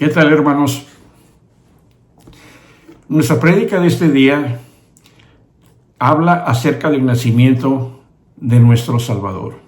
¿Qué tal, hermanos? Nuestra prédica de este día habla acerca del nacimiento de nuestro Salvador.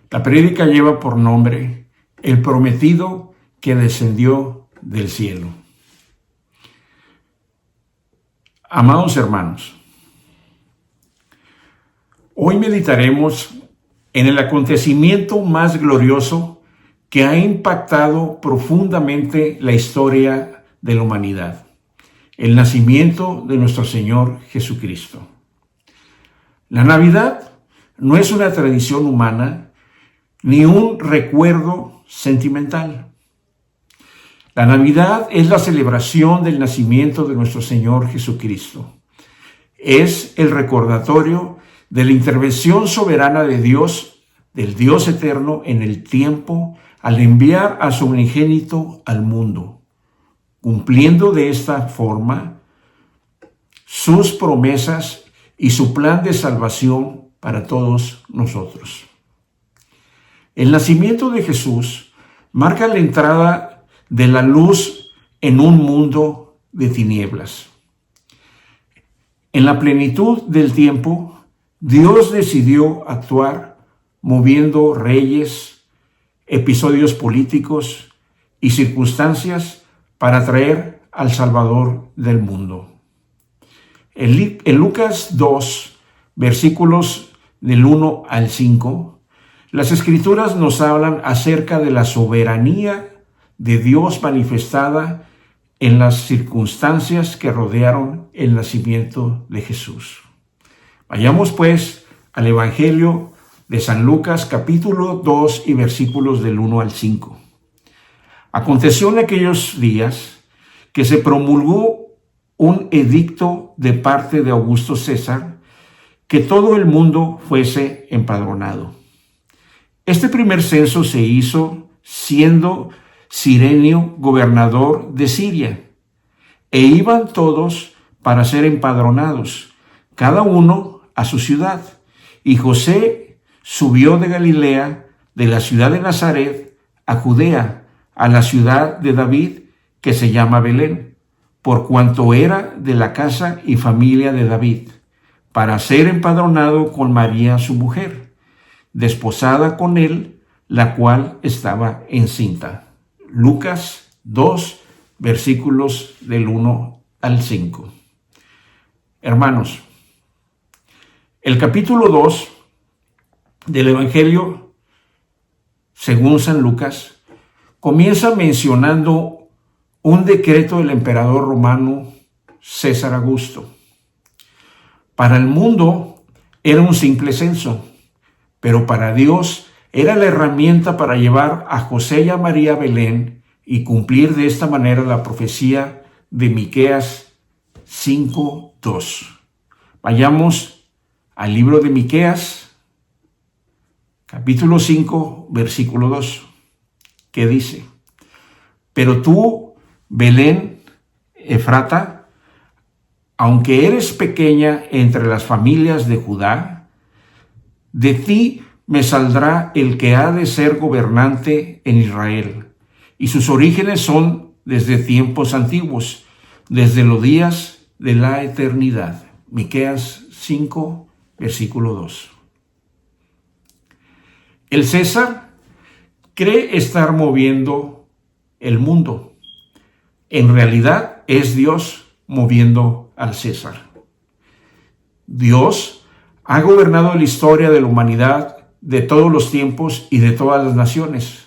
La prédica lleva por nombre El prometido que descendió del cielo. Amados hermanos, hoy meditaremos en el acontecimiento más glorioso que ha impactado profundamente la historia de la humanidad: el nacimiento de nuestro Señor Jesucristo. La Navidad no es una tradición humana ni un recuerdo sentimental. La Navidad es la celebración del nacimiento de nuestro Señor Jesucristo. Es el recordatorio de la intervención soberana de Dios, del Dios eterno en el tiempo, al enviar a su unigénito al mundo, cumpliendo de esta forma sus promesas y su plan de salvación para todos nosotros. El nacimiento de Jesús marca la entrada de la luz en un mundo de tinieblas. En la plenitud del tiempo, Dios decidió actuar moviendo reyes, episodios políticos y circunstancias para traer al Salvador del mundo. En Lucas 2, versículos del 1 al 5, las Escrituras nos hablan acerca de la soberanía de Dios manifestada en las circunstancias que rodearon el nacimiento de Jesús. Vayamos pues al Evangelio de San Lucas, capítulo 2 y versículos del 1 al 5. Aconteció en aquellos días que se promulgó un edicto de parte de Augusto César que todo el mundo fuese empadronado. Este primer censo se hizo siendo Cirenio gobernador de Siria, e iban todos para ser empadronados, cada uno a su ciudad. Y José subió de Galilea, de la ciudad de Nazaret, a Judea, a la ciudad de David, que se llama Belén, por cuanto era de la casa y familia de David, para ser empadronado con María su mujer, desposada con él, la cual estaba encinta. Lucas 2, versículos del 1 al 5. Hermanos, el capítulo 2 del Evangelio según San Lucas comienza mencionando un decreto del emperador romano César Augusto. Para el mundo era un simple censo, pero para Dios era la herramienta para llevar a José y a María a Belén y cumplir de esta manera la profecía de Miqueas 5:2. Vayamos al libro de Miqueas, capítulo 5, versículo 2, que dice: Pero tú, Belén Efrata, aunque eres pequeña entre las familias de Judá, de ti me saldrá el que ha de ser gobernante en Israel, y sus orígenes son desde tiempos antiguos, desde los días de la eternidad. Miqueas 5, versículo 2. El César cree estar moviendo el mundo. En realidad es Dios moviendo al César. Dios ha gobernado la historia de la humanidad de todos los tiempos y de todas las naciones.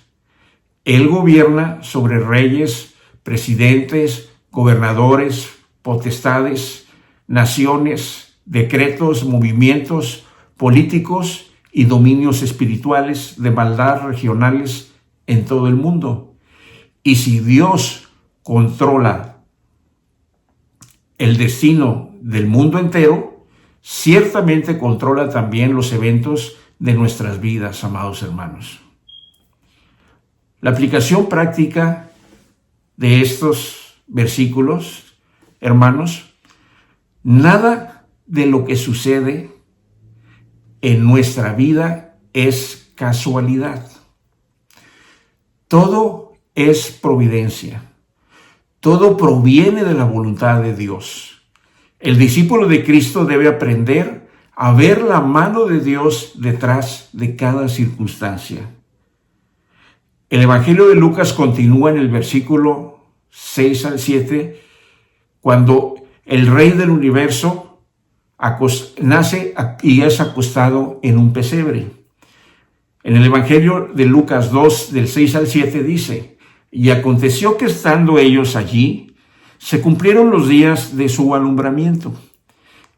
Él gobierna sobre reyes, presidentes, gobernadores, potestades, naciones, decretos, movimientos políticos y dominios espirituales de maldad regionales en todo el mundo. Y si Dios controla el destino del mundo entero, ciertamente controla también los eventos de nuestras vidas, amados hermanos. La aplicación práctica de estos versículos, hermanos, nada de lo que sucede en nuestra vida es casualidad. Todo es providencia. Todo proviene de la voluntad de Dios. El discípulo de Cristo debe aprender a ver la mano de Dios detrás de cada circunstancia. El Evangelio de Lucas continúa en el versículo 6 al 7, cuando el Rey del universo nace y es acostado en un pesebre. En el Evangelio de Lucas 2, del 6 al 7 dice: y aconteció que estando ellos allí, se cumplieron los días de su alumbramiento,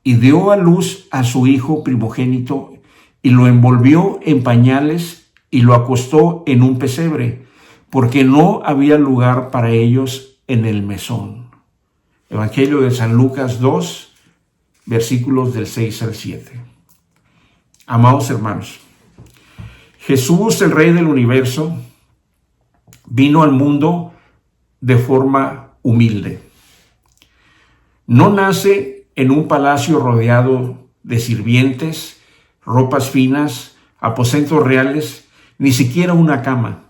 y dio a luz a su hijo primogénito, y lo envolvió en pañales, y lo acostó en un pesebre, porque no había lugar para ellos en el mesón. Evangelio de San Lucas 2, versículos del 6 al 7. Amados hermanos, Jesús, el Rey del universo, vino al mundo de forma humilde. No nace en un palacio rodeado de sirvientes, ropas finas, aposentos reales, ni siquiera una cama,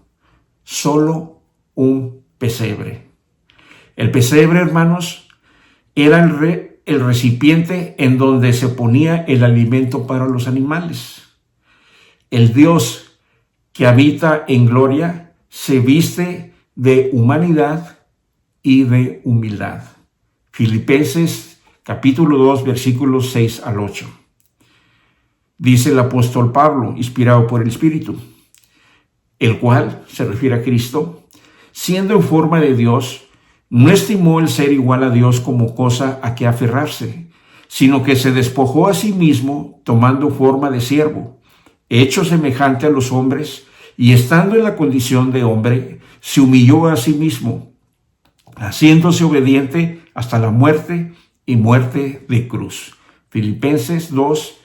solo un pesebre. El pesebre, hermanos, era el recipiente en donde se ponía el alimento para los animales. El Dios que habita en gloria se viste de humanidad y de humildad. Filipenses capítulo 2, versículos 6 al 8. Dice el apóstol Pablo, inspirado por el Espíritu, el cual, se refiere a Cristo, siendo en forma de Dios, no estimó el ser igual a Dios como cosa a que aferrarse, sino que se despojó a sí mismo, tomando forma de siervo, hecho semejante a los hombres, y estando en la condición de hombre, se humilló a sí mismo, haciéndose obediente hasta la muerte y muerte de cruz. Filipenses 2,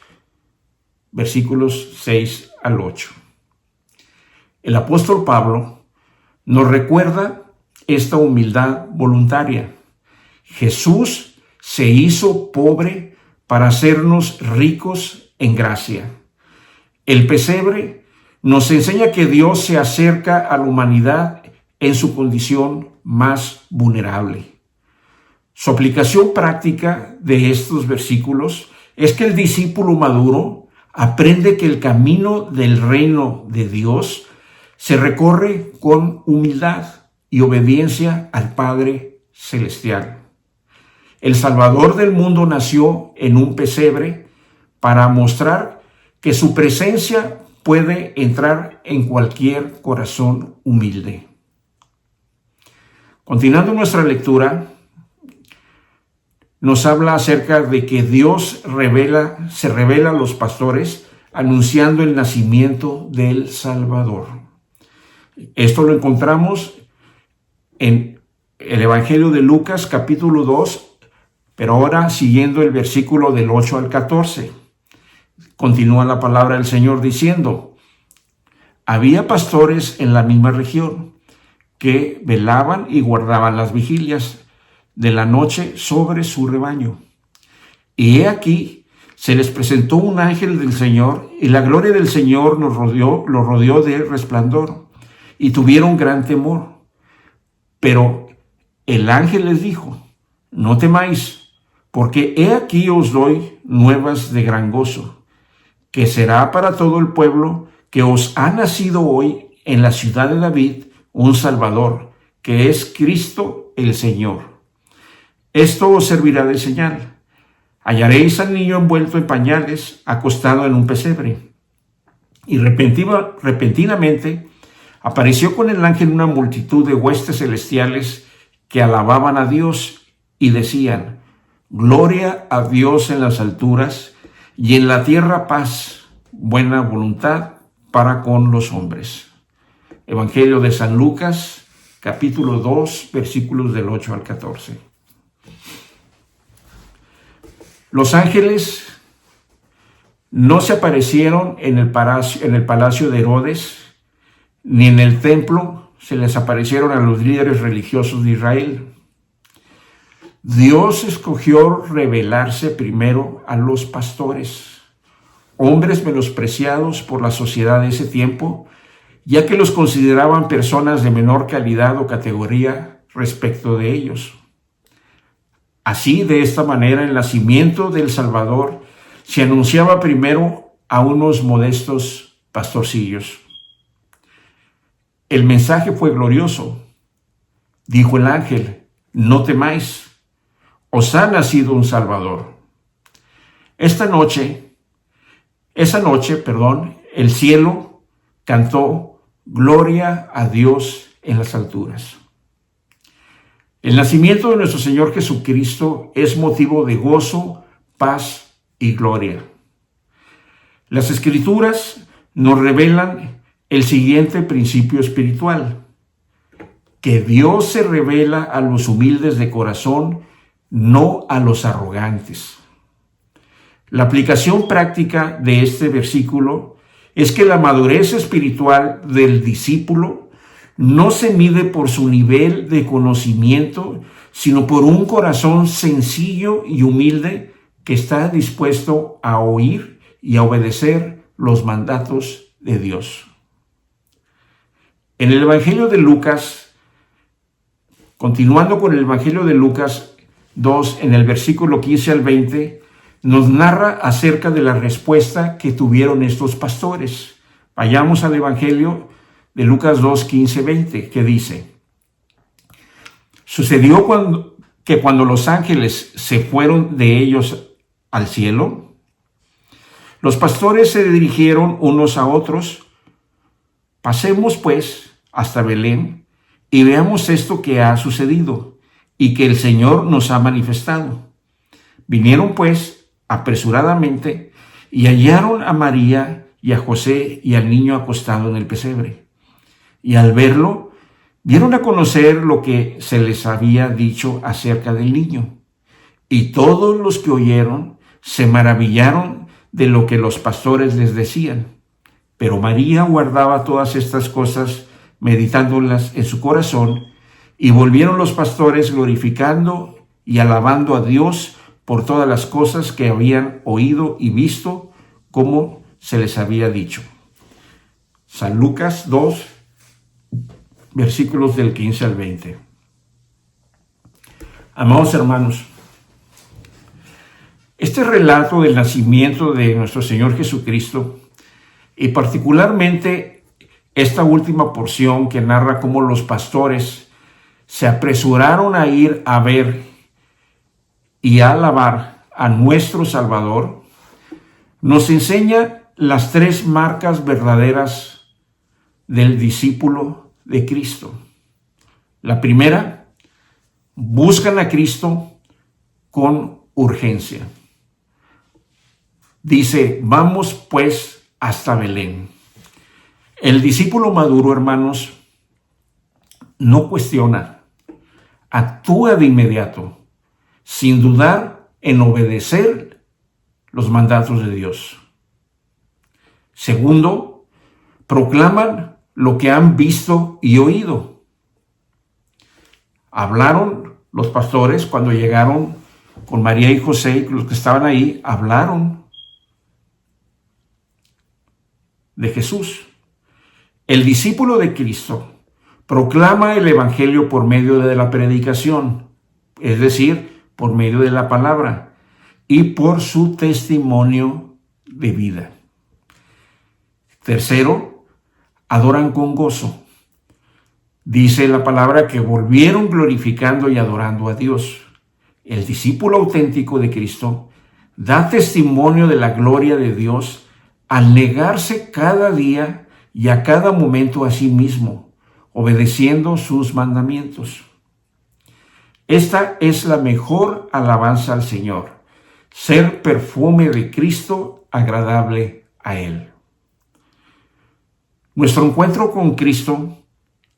versículos 6 al 8. El apóstol Pablo nos recuerda esta humildad voluntaria. Jesús se hizo pobre para hacernos ricos en gracia. El pesebre nos enseña que Dios se acerca a la humanidad en su condición más vulnerable. Su aplicación práctica de estos versículos es que el discípulo maduro aprende que el camino del reino de Dios se recorre con humildad y obediencia al Padre Celestial. El Salvador del mundo nació en un pesebre para mostrar que su presencia puede entrar en cualquier corazón humilde. Continuando nuestra lectura, nos habla acerca de que Dios se revela a los pastores anunciando el nacimiento del Salvador. Esto lo encontramos en el Evangelio de Lucas capítulo 2, pero ahora siguiendo el versículo del 8 al 14. Continúa la palabra del Señor diciendo: había pastores en la misma región que velaban y guardaban las vigilias de la noche sobre su rebaño. Y he aquí, se les presentó un ángel del Señor, y la gloria del Señor los rodeó de resplandor, y tuvieron gran temor. Pero el ángel les dijo: no temáis, porque he aquí os doy nuevas de gran gozo, que será para todo el pueblo, que os ha nacido hoy en la ciudad de David un Salvador, que es Cristo el Señor. Esto os servirá de señal. Hallaréis al niño envuelto en pañales, acostado en un pesebre. Y repentinamente apareció con el ángel una multitud de huestes celestiales que alababan a Dios y decían: gloria a Dios en las alturas, y en la tierra paz, buena voluntad para con los hombres. Evangelio de San Lucas, capítulo 2, versículos del 8 al 14. Los ángeles no se aparecieron en el palacio de Herodes, ni en el templo se les aparecieron a los líderes religiosos de Israel. Dios escogió revelarse primero a los pastores, hombres menospreciados por la sociedad de ese tiempo ya que los consideraban personas de menor calidad o categoría respecto de ellos. Así, de esta manera, el nacimiento del Salvador se anunciaba primero a unos modestos pastorcillos. El mensaje fue glorioso. Dijo el ángel: no temáis, os ha nacido un Salvador. Esa noche, el cielo cantó gloria a Dios en las alturas. El nacimiento de nuestro Señor Jesucristo es motivo de gozo, paz y gloria. Las Escrituras nos revelan el siguiente principio espiritual: que Dios se revela a los humildes de corazón, no a los arrogantes. La aplicación práctica de este versículo es que la madurez espiritual del discípulo no se mide por su nivel de conocimiento, sino por un corazón sencillo y humilde que está dispuesto a oír y a obedecer los mandatos de Dios. En el Evangelio de Lucas, continuando con el Evangelio de Lucas 2, en el versículo 15 al 20, nos narra acerca de la respuesta que tuvieron estos pastores. Vayamos al Evangelio de Lucas 2, 15, 20, que dice: sucedió que cuando los ángeles se fueron de ellos al cielo, los pastores se dirigieron unos a otros: pasemos pues hasta Belén y veamos esto que ha sucedido y que el Señor nos ha manifestado. Vinieron pues apresuradamente y hallaron a María y a José y al niño acostado en el pesebre. Y al verlo, dieron a conocer lo que se les había dicho acerca del niño. Y todos los que oyeron se maravillaron de lo que los pastores les decían. Pero María guardaba todas estas cosas, meditándolas en su corazón, y volvieron los pastores glorificando y alabando a Dios por todas las cosas que habían oído y visto, como se les había dicho. San Lucas 2, versículos del 15 al 20. Amados hermanos, este relato del nacimiento de nuestro Señor Jesucristo, y particularmente esta última porción que narra cómo los pastores se apresuraron a ir a ver y a alabar a nuestro Salvador, nos enseña las tres marcas verdaderas del discípulo de Cristo. La primera: buscan a Cristo con urgencia. Dice: vamos pues hasta Belén. El discípulo maduro, hermanos, no cuestiona, actúa de inmediato, sin dudar en obedecer los mandatos de Dios. Segundo, proclaman lo que han visto y oído. Hablaron los pastores cuando llegaron con María y José, los que estaban ahí, hablaron de Jesús. El discípulo de Cristo proclama el Evangelio por medio de la predicación, es decir, por medio de la palabra y por su testimonio de vida. Tercero, adoran con gozo. Dice la palabra que volvieron glorificando y adorando a Dios. El discípulo auténtico de Cristo da testimonio de la gloria de Dios al negarse cada día y a cada momento a sí mismo, obedeciendo sus mandamientos. Esta es la mejor alabanza al Señor, ser perfume de Cristo agradable a Él. Nuestro encuentro con Cristo,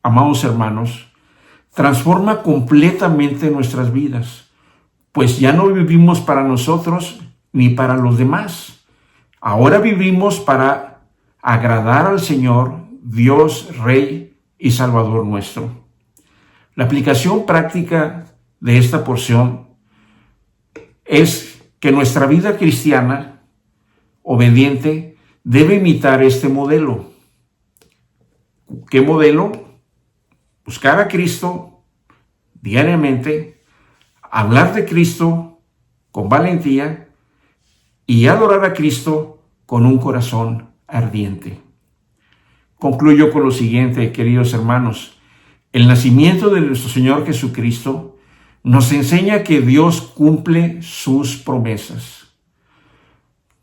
amados hermanos, transforma completamente nuestras vidas, pues ya no vivimos para nosotros ni para los demás. Ahora vivimos para agradar al Señor, Dios, Rey y Salvador nuestro. La aplicación práctica de esta porción es que nuestra vida cristiana obediente debe imitar este modelo. ¿Qué modelo? Buscar a Cristo diariamente, hablar de Cristo con valentía y adorar a Cristo con un corazón ardiente. Concluyo con lo siguiente, queridos hermanos. El nacimiento de nuestro Señor Jesucristo nos enseña que Dios cumple sus promesas,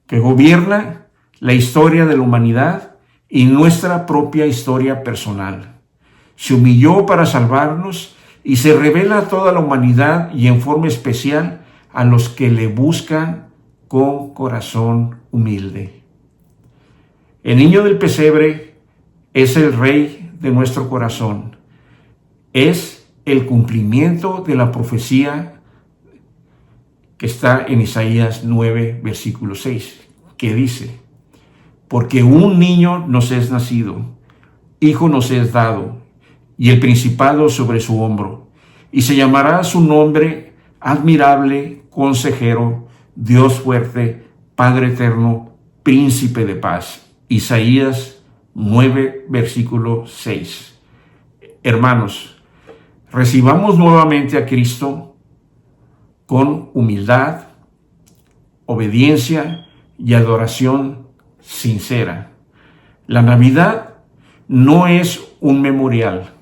que gobierna la historia de la humanidad y nuestra propia historia personal. Se humilló para salvarnos y se revela a toda la humanidad y en forma especial a los que le buscan con corazón humilde. El niño del pesebre es el rey de nuestro corazón. Es el cumplimiento de la profecía que está en Isaías 9, versículo 6, que dice: porque un niño nos es nacido, hijo nos es dado, y el principado sobre su hombro, y se llamará su nombre admirable, consejero, Dios fuerte, Padre eterno, príncipe de paz. Isaías 9, versículo 6. Hermanos, recibamos nuevamente a Cristo con humildad, obediencia y adoración sincera. La Navidad no es un memorial,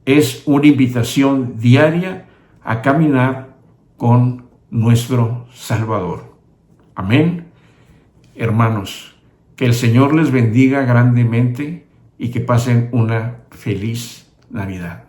es una invitación diaria a caminar con nuestro Salvador. Amén. Hermanos, que el Señor les bendiga grandemente y que pasen una feliz Navidad.